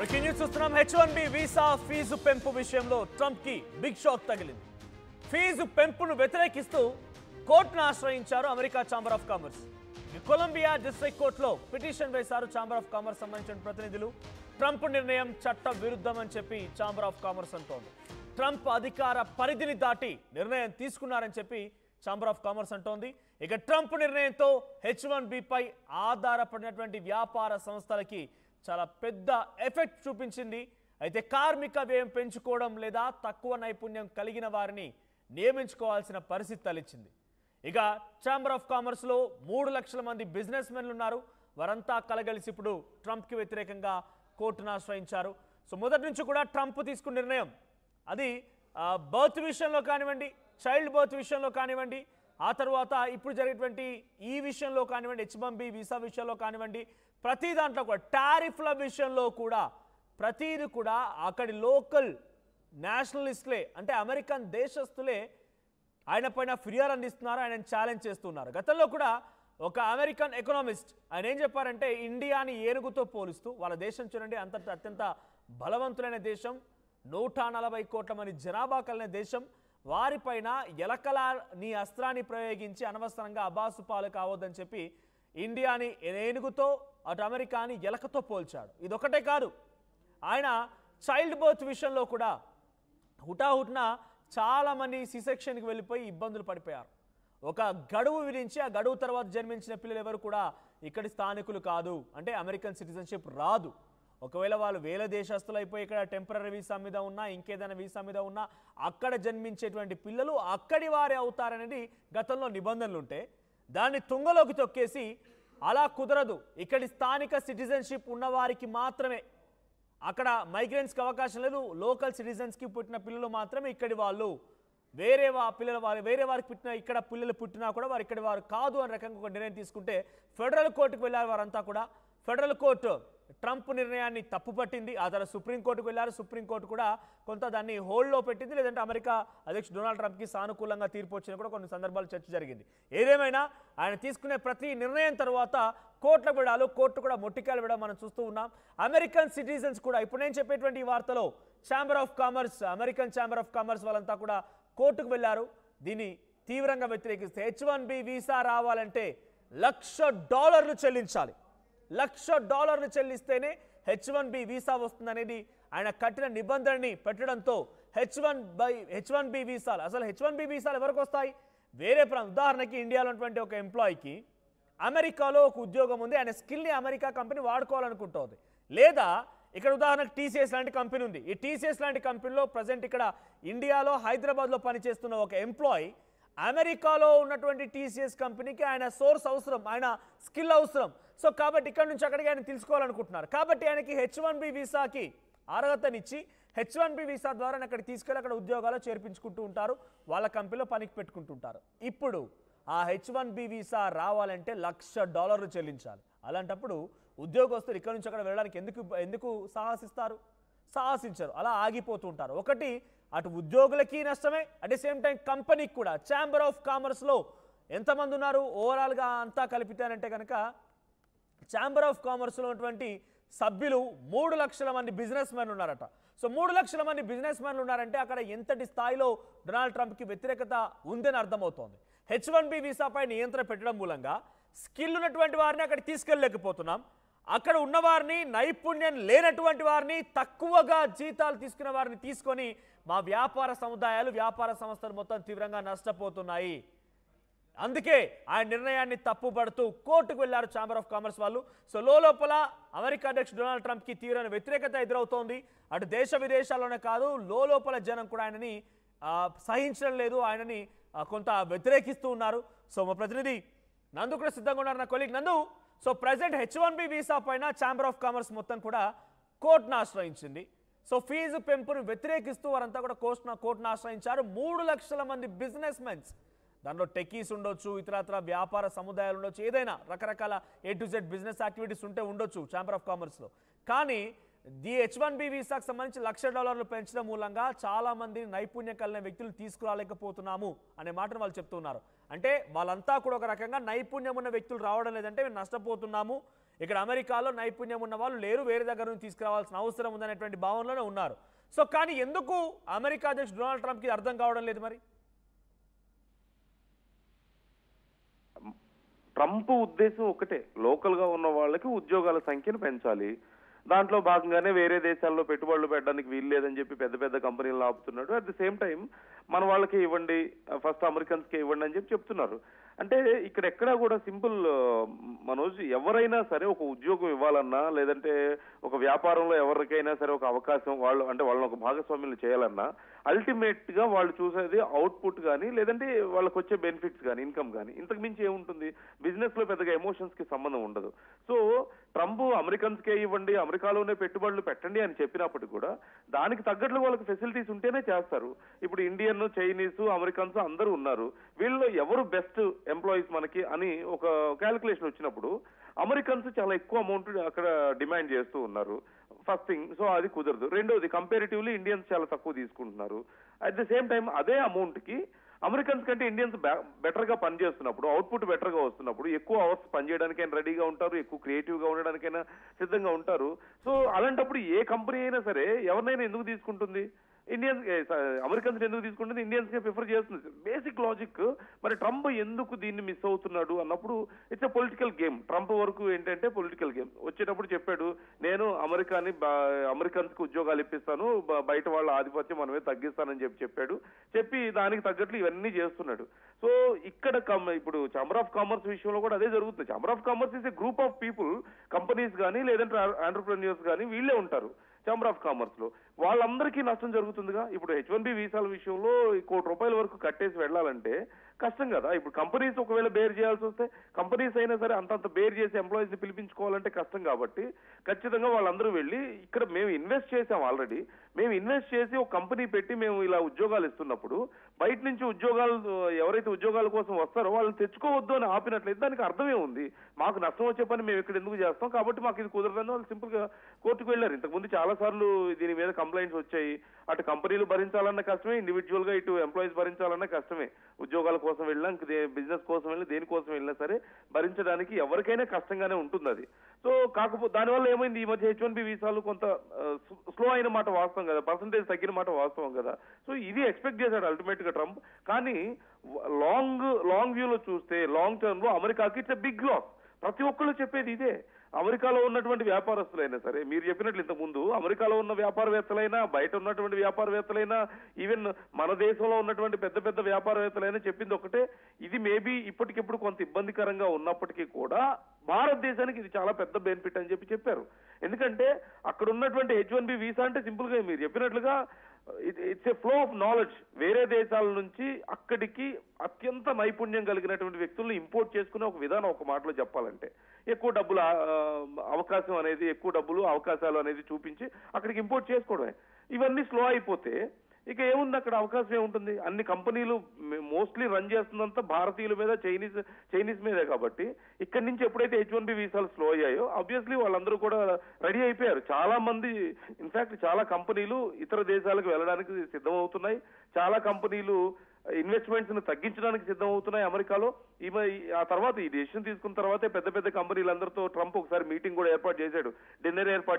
Breaking news చూస్తున్నాం. H1B visa fee పెంపు విషయంలో ట్రంప్ కి బిగ్ షాక్ తగిలింది. ఫీజు పెంపును వ్యతిరేకిస్తూ కోర్టును ఆశ్రయించారు America chamber of commerce. Columbia district కోర్టులో పిటిషన్ వేశారు ఛాంబర్ ఆఫ్ కామర్స్ సంబంధించిన ప్రతినిధులు. ట్రంప్ నిర్ణయం చట్ట విరుద్ధమని చెప్పి ఛాంబర్ ఆఫ్ కామర్స్ అంటోంది. ట్రంప్ అధికార పరిధిని దాటి నిర్ణయం తీసుకున్నారని చెప్పి ఛాంబర్ ఆఫ్ కామర్స్ అంటోంది. ఇక ట్రంప్ నిర్ణయంతో H1B పై ఆధారపడినటువంటి వ్యాపార సంస్థలకి చాలా పెద్ద ఎఫెక్ట్ చూపించింది. అయితే కార్మిక వ్యయం పెంచుకోవడం లేదా తక్కువ నైపుణ్యం కలిగిన వారిని నియమించుకోవాల్సిన పరిస్థితి తలెత్తింది. ఇక ఛాంబర్ ఆఫ్ కామర్స్లో 3 లక్షల మంది బిజినెస్ మెన్లు ఉన్నారు. వారంతా కలగలిసి ఇప్పుడు ట్రంప్కి వ్యతిరేకంగా కోర్టును ఆశ్రయించారు. సో మొదటి నుంచి కూడా ట్రంప్ తీసుకున్న నిర్ణయం అది బర్త్ విషయంలో కానివ్వండి, చైల్డ్ బర్త్ విషయంలో కానివ్వండి, ఆ తర్వాత ఇప్పుడు జరిగేటువంటి ఈ విషయంలో కానివ్వండి, H1B వీసా విషయంలో కానివ్వండి, ప్రతి దాంట్లో కూడా టారిఫ్ల విషయంలో కూడా ప్రతిది కూడా అక్కడి లోకల్ నేషనలిస్టులే అంటే అమెరికన్ దేశస్తులే ఆయన పైన ఫిర్యాదు అందిస్తున్నారు, ఆయన ఛాలెంజ్ చేస్తున్నారు. గతంలో కూడా ఒక అమెరికన్ ఎకనామిస్ట్ ఆయన ఏం చెప్పారంటే ఇండియాని ఏనుగుతో పోలుస్తూ వాళ్ళ దేశం చూడండి అత్యంత బలవంతులైన దేశం, 140 కోట్ల మంది జనాభా కలిగిన దేశం, వారిపైన ఎలకలా నీ అస్త్రాన్ని ప్రయోగించి అనవసరంగా అబాసు పాలు కావద్దని చెప్పి ఇండియాని ఏనుగుతో అటు అమెరికాని ఎలకతో పోల్చాడు. ఇదొకటే కాదు, ఆయన చైల్డ్ బర్త్ విషయంలో కూడా హుటాహుటిన చాలామంది సిసెక్షన్కి వెళ్ళిపోయి ఇబ్బందులు పడిపోయారు. ఒక గడువు విధించి ఆ గడువు తర్వాత జన్మించిన పిల్లలు ఎవరు కూడా ఇక్కడి స్థానికులు కాదు, అంటే అమెరికన్ సిటిజన్షిప్ రాదు. ఒకవేళ వాళ్ళు వేల దేశస్తులు అయిపోయి ఇక్కడ టెంపరీ వీసా మీద ఉన్నా ఇంకేదైనా వీసా మీద ఉన్నా అక్కడ జన్మించేటువంటి పిల్లలు అక్కడి వారే అవుతారనేది గతంలో నిబంధనలు ఉంటే దాన్ని తుంగలోకి తొక్కేసి అలా కుదరదు, ఇక్కడి స్థానిక సిటిజన్షిప్ ఉన్నవారికి మాత్రమే, అక్కడ మైగ్రెంట్స్కి అవకాశం లేదు, లోకల్ సిటిజన్స్కి పుట్టిన పిల్లలు మాత్రమే ఇక్కడి వాళ్ళు, వేరే వారికి పుట్టిన ఇక్కడ పిల్లలు పుట్టినా కూడా వారు ఇక్కడి వారు కాదు అనే రకంగా ఒక నిర్ణయం తీసుకుంటే ఫెడరల్ కోర్టుకు వెళ్ళారు వారంతా కూడా. ఫెడరల్ కోర్టు ట్రంప్ నిర్ణయాన్ని తప్పుపట్టింది. ఆ తర్వాత సుప్రీంకోర్టుకు వెళ్ళారు. సుప్రీంకోర్టు కూడా కొంత దాన్ని హోల్డ్లో పెట్టింది, లేదంటే అమెరికా అధ్యక్షుడు డొనాల్డ్ ట్రంప్కి సానుకూలంగా తీర్పు వచ్చినా కూడా కొన్ని సందర్భాలు చర్చ జరిగింది. ఏదేమైనా ఆయన తీసుకునే ప్రతి నిర్ణయం తర్వాత కోర్టులకు వెళ్ళాలి, కోర్టు కూడా మొట్టికాయలు వెళ్ళడం మనం చూస్తూ ఉన్నాం. అమెరికన్ సిటిజన్స్ కూడా ఇప్పుడు నేను చెప్పేటువంటి ఈ వార్తలో chamber of commerce, American chamber of commerce వాళ్ళంతా కూడా కోర్టుకు వెళ్ళారు. దీన్ని తీవ్రంగా వ్యతిరేకిస్తే H1B వీసా రావాలంటే $1,00,000 చెల్లించాలి. $1,00,000 చెల్లిస్తేనే H1B వీసా వస్తుందనేది ఆయన కఠిన నిబంధనని పెట్టడంతో H1B వీసాలు అసలు H1B వీసాలు ఎవరికి వస్తాయి? వేరే ఉదాహరణకి ఇండియాలో ఉన్నటువంటి ఒక ఎంప్లాయీకి అమెరికాలో ఒక ఉద్యోగం ఉంది, ఆయన స్కిల్ని అమెరికా కంపెనీ వాడుకోవాలనుకుంటుంది. లేదా ఇక్కడ ఉదాహరణకు TCS లాంటి కంపెనీ ఉంది. ఈ TCS లాంటి కంపెనీలో ప్రజెంట్ ఇక్కడ ఇండియాలో హైదరాబాద్లో పనిచేస్తున్న ఒక ఎంప్లాయీ అమెరికాలో ఉన్నటువంటి TCS కంపెనీకి ఆయన సోర్స్ అవసరం, ఆయన స్కిల్ అవసరం. సో కాబట్టి ఇక్కడ నుంచి అక్కడికి ఆయన తెలుసుకోవాలనుకుంటున్నారు. కాబట్టి ఆయనకి H1B వీసాకి అర్హతనిచ్చి H1B వీసా ద్వారా అక్కడికి తీసుకెళ్ళి అక్కడ ఉద్యోగాలు చేర్పించుకుంటూ ఉంటారు, వాళ్ళ కంపెనీలో పనికి పెట్టుకుంటుంటారు. ఇప్పుడు ఆ H1B వీసా రావాలంటే $1,00,000 చెల్లించాలి. అలాంటప్పుడు ఉద్యోగస్తులు ఇక్కడ నుంచి అక్కడ వెళ్ళడానికి ఎందుకు సాహసించరు, అలా ఆగిపోతూ ఉంటారు. ఒకటి అటు ఉద్యోగులకి నష్టమే, అట్ ది సేమ్ టైం కంపెనీకి కూడా. ఛాంబర్ ఆఫ్ కామర్స్లో ఎంతమంది ఉన్నారు ఓవరాల్గా అంతా కలిపితేనంటే కనుక ఛాంబర్ ఆఫ్ కామర్స్లో ఉన్నటువంటి సభ్యులు 3 లక్షల మంది బిజినెస్ మెన్ ఉన్నారట. సో 3 లక్షల మంది బిజినెస్ మెన్లు ఉన్నారంటే అక్కడ ఎంతటి స్థాయిలో డొనాల్డ్ ట్రంప్కి వ్యతిరేకత ఉందని అర్థమవుతోంది. H1B వీసాపై నియంత్రణ పెట్టడం మూలంగా స్కిల్ ఉన్నటువంటి వారిని అక్కడికి తీసుకెళ్ళలేకపోతున్నాం, అక్కడ ఉన్నవారిని నైపుణ్యం లేనటువంటి వారిని తక్కువగా జీతాలు తీసుకున్న వారిని తీసుకొని మా వ్యాపార సముదాయాలు వ్యాపార సంస్థలు మొత్తం తీవ్రంగా నష్టపోతున్నాయి. అందుకే ఆయన నిర్ణయాన్ని తప్పుపడుతూ కోర్టుకు వెళ్లారు ఛాంబర్ ఆఫ్ కామర్స్ వాళ్ళు. సో లోపల అమెరికా అధ్యక్షుడు డొనాల్డ్ ట్రంప్కి తీవ్రమైన వ్యతిరేకత ఎదురవుతోంది. అటు దేశ విదేశాల్లోనే కాదు లోపల జనం కూడా ఆయనని సహించడం లేదు, ఆయనని కొంత వ్యతిరేకిస్తూ ఉన్నారు. సో మా ప్రతినిధి నందు కూడా సిద్ధంగా ఉన్నారు, నా కొలీగ్ నందు. సో ప్రజెంట్ H1B వీసా పైన ఛాంబర్ ఆఫ్ కామర్స్ మొత్తం కూడా కోర్టును ఆశ్రయించింది. సో ఫీజు పెంపును వ్యతిరేకిస్తూ వారంతా కూడా కోర్టును ఆశ్రయించారు. 3 లక్షల మంది బిజినెస్ మెన్స్, దాంట్లో టెకీస్ ఉండొచ్చు, ఇతరత్ర వ్యాపార సముదాయాలు ఉండొచ్చు, ఏదైనా రకరకాల A to Z business activities ఉంటే ఉండొచ్చు ఛాంబర్ ఆఫ్ కామర్స్లో. కానీ H1B వీసాకు సంబంధించి $1,00,000 పెంచడం మూలంగా చాలామంది నైపుణ్యం కలిగిన వ్యక్తులు తీసుకురాలేకపోతున్నాము అనే మాటను వాళ్ళు చెప్తున్నారు. అంటే వాళ్ళంతా కూడా ఒక రకంగా నైపుణ్యం ఉన్న వ్యక్తులు రావడం లేదంటే మేము నష్టపోతున్నాము, ఇక్కడ అమెరికాలో నైపుణ్యం ఉన్న వాళ్ళు లేరు, వేరే దగ్గర నుంచి తీసుకురావాల్సిన అవసరం ఉందనేటువంటి భావనలోనే ఉన్నారు. సో కానీ ఎందుకు అమెరికా అధ్యక్షుడు డొనాల్డ్ ట్రంప్కి అర్థం కావడం లేదు? మరి ట్రంప్ ఉద్దేశం ఒకటే, లోకల్ గా ఉన్న వాళ్ళకి ఉద్యోగాల సంఖ్యను పెంచాలి. దాంట్లో భాగంగానే వేరే దేశాల్లో పెట్టుబడులు పెట్టడానికి వీలు లేదని చెప్పి పెద్ద పెద్ద కంపెనీలు ఆపుతున్నాడు. అట్ ది సేమ్ టైం మన వాళ్ళకి ఇవ్వండి, ఫస్ట్ అమెరికన్స్ కి ఇవ్వండి అని చెప్పి చెప్తున్నారు. అంటే ఇక్కడ ఎక్కడా కూడా సింపుల్ మనోజ్, ఎవరైనా సరే ఒక ఉద్యోగం ఇవ్వాలన్నా, లేదంటే ఒక వ్యాపారంలో ఎవరికైనా సరే ఒక అవకాశం వాళ్ళు అంటే వాళ్ళని ఒక భాగస్వామ్యం చేయాలన్నా అల్టిమేట్ గా వాళ్ళు చూసేది అవుట్పుట్ కానీ, లేదంటే వాళ్ళకి వచ్చే బెనిఫిట్స్ కానీ, ఇన్కమ్ కానీ. ఇంతకు మించి ఏముంటుంది? బిజినెస్ లో పెద్దగా ఎమోషన్స్ కి సంబంధం ఉండదు. సో ట్రంప్ అమెరికన్స్ కే ఇవ్వండి, అమెరికాలోనే పెట్టుబడులు పెట్టండి అని చెప్పినప్పటికీ కూడా దానికి తగ్గట్లు వాళ్ళకి ఫెసిలిటీస్ ఉంటేనే చేస్తారు. ఇప్పుడు ఇండియన్, చైనీస్, అమెరికన్స్ అందరూ ఉన్నారు. వీళ్ళలో ఎవరు బెస్ట్ ఎంప్లాయీస్ మనకి అని ఒక క్యాలిక్యులేషన్ వచ్చినప్పుడు అమెరికన్స్ చాలా ఎక్కువ అమౌంట్ అక్కడ డిమాండ్ చేస్తూ ఉన్నారు. ఫస్ట్ థింగ్, సో అది కుదరదు. రెండోది, కంపారిటివ్లీ ఇండియన్స్ చాలా తక్కువ తీసుకుంటున్నారు. అట్ ది సేమ్ టైం అదే అమౌంట్ కి అమెరికన్స్ కంటే ఇండియన్స్ బెటర్ గా పనిచేస్తున్నప్పుడు, అవుట్పుట్ బెటర్ గా వస్తున్నప్పుడు ఎక్కువ అవర్స్ పనిచేయడానికైనా రెడీగా ఉంటారు, ఎక్కువ క్రియేటివ్ గా ఉండడానికైనా సిద్ధంగా ఉంటారు. సో అలాంటప్పుడు ఏ కంపెనీ అయినా సరే ఎవరినైనా ఎందుకు తీసుకుంటుంది? ఇండియన్స్ అమెరికన్స్ ఎందుకు తీసుకుంటుంది? ఇండియన్స్ గా ప్రిఫర్ చేస్తుంది. Basic logic. మరి ట్రంప్ ఎందుకు దీన్ని మిస్ అవుతున్నాడు అన్నప్పుడు it's a political game. Trump వరకు ఏంటంటే పొలిటికల్ గేమ్. వచ్చేటప్పుడు చెప్పాడు, నేను అమెరికన్స్ కి ఉద్యోగాలు ఇప్పిస్తాను, బయట వాళ్ళ ఆధిపత్యం మనమే తగ్గిస్తానని చెప్పాడు. చెప్పి దానికి తగ్గట్లు ఇవన్నీ చేస్తున్నాడు. సో ఇక్కడ ఇప్పుడు ఛాంబర్ ఆఫ్ కామర్స్ విషయంలో కూడా అదే జరుగుతుంది. Chamber of commerce is a group of people, companies కానీ లేదంటే ఆంటర్‌ప్రెన్యూర్స్ కానీ వీళ్ళే ఉంటారు ఛాంబర్ ఆఫ్ కామర్స్ లో. వాళ్ళందరికీ నష్టం జరుగుతుందిగా. ఇప్పుడు H1B వీసాల విషయంలో ₹1 కోటి వరకు కట్టేసి వెళ్ళాలంటే కష్టం కదా. ఇప్పుడు కంపెనీస్ ఒకవేళ బేర్ చేయాల్సి వస్తే, కంపెనీస్ అయినా సరే అంతంత బేర్ చేసి ఎంప్లాయీస్ ని పిలిపించుకోవాలంటే కష్టం. కాబట్టి ఖచ్చితంగా వాళ్ళందరూ వెళ్ళి, ఇక్కడ మేము ఇన్వెస్ట్ చేసాం ఆల్రెడీ, మేము ఇన్వెస్ట్ చేసి ఒక కంపెనీ పెట్టి మేము ఇలా ఉద్యోగాలు ఇస్తున్నప్పుడు బయట నుంచి ఉద్యోగాలు ఎవరైతే ఉద్యోగాల కోసం వస్తారో వాళ్ళని తెచ్చుకోవద్దు అని ఆపినట్లయితే దానికి అర్థమే ఉంది. మాకు నష్టం వచ్చే పని మేము ఇక్కడ ఎందుకు చేస్తాం, కాబట్టి మాకు ఇది కుదరదని వాళ్ళు సింపుల్ గా కోర్టుకు వెళ్ళారు. ఇంతకుముందు చాలా సార్లు దీని మీద కంప్లైంట్స్ వచ్చాయి. అటు కంపెనీలు భరించాలన్న కష్టమే, ఇండివిజువల్ గా ఇటు ఎంప్లాయీస్ భరించాలన్న కష్టమే. ఉద్యోగాల కోసం వెళ్ళినా, బిజినెస్ కోసం వెళ్ళినా, దేనికోసం వెళ్ళినా సరే భరించడానికి ఎవరికైనా కష్టంగానే ఉంటుంది అది. సో కాకపోతే దానివల్ల ఏమైంది, ఈ మధ్య H1B వీసాలు కొంత స్లో అయిన మాట వాస్తవం కదా, పర్సంటేజ్ తగ్గిన మాట వాస్తవం కదా. సో ఇది ఎక్స్పెక్ట్ చేశాడు అల్టిమేట్ గా ట్రంప్. కానీ లాంగ్ వ్యూలో చూస్తే, లాంగ్ టర్మ్ లో అమెరికాకి ఇట్స్ ఎ బిగ్ లాస్. ప్రతి ఒక్కళ్ళు చెప్పేది ఇదే. అమెరికాలో ఉన్నటువంటి వ్యాపారస్తులైనా సరే, మీరు చెప్పినట్లు ఇంతకు ముందు అమెరికాలో ఉన్న వ్యాపారవేత్తలైనా, బయట ఉన్నటువంటి వ్యాపారవేత్తలైనా, ఈవెన్ మన దేశంలో ఉన్నటువంటి పెద్ద పెద్ద వ్యాపారవేత్తలైనా చెప్పింది ఒకటే, ఇది మేబీ ఇప్పటికిప్పుడు కొంత ఇబ్బందికరంగా ఉన్నప్పటికీ కూడా భారతదేశానికి ఇది చాలా పెద్ద బెనిఫిట్ అని చెప్పారు. ఎందుకంటే అక్కడ ఉన్నటువంటి H1B వీసా అంటే సింపుల్ గా మీరు చెప్పినట్లుగా it's a flow of knowledge. వేరే దేశాల నుంచి అక్కడికి అత్యంత నైపుణ్యం కలిగినటువంటి వ్యక్తులను ఇంపోర్ట్ చేసుకునే ఒక విధానం, ఒక మాటలో చెప్పాలంటే. ఎక్కువ డబ్బులు అవకాశం అనేది, ఎక్కువ డబ్బులు అవకాశాలు అనేది చూపించి అక్కడికి ఇంపోర్ట్ చేసుకోవడమే. ఇవన్నీ స్లో అయిపోతే ఇక ఏముంది అక్కడ? అవకాశం ఏముంటుంది? అన్ని కంపెనీలు మోస్ట్లీ రన్ చేస్తుందంతా భారతీయుల మీద, చైనీస్ మీదే. కాబట్టి ఇక్కడి నుంచి ఎప్పుడైతే H1B వీసాలు స్లో అయ్యాయో ఆబ్వియస్లీ వాళ్ళందరూ కూడా రెడీ అయిపోయారు. చాలా మంది, ఇన్ఫాక్ట్ చాలా కంపెనీలు ఇతర దేశాలకు వెళ్ళడానికి సిద్ధమవుతున్నాయి. చాలా కంపెనీలు ఇన్వెస్ట్మెంట్స్ ను తగ్గించడానికి సిద్ధం అవుతున్నాయి అమెరికాలో. ఆ తర్వాత ఈ డెసిషన్ తీసుకున్న తర్వాతే పెద్ద పెద్ద కంపెనీలందరితో ట్రంప్ ఒకసారి మీటింగ్ కూడా ఏర్పాటు చేశాడు, డిన్నర్ ఏర్పాటు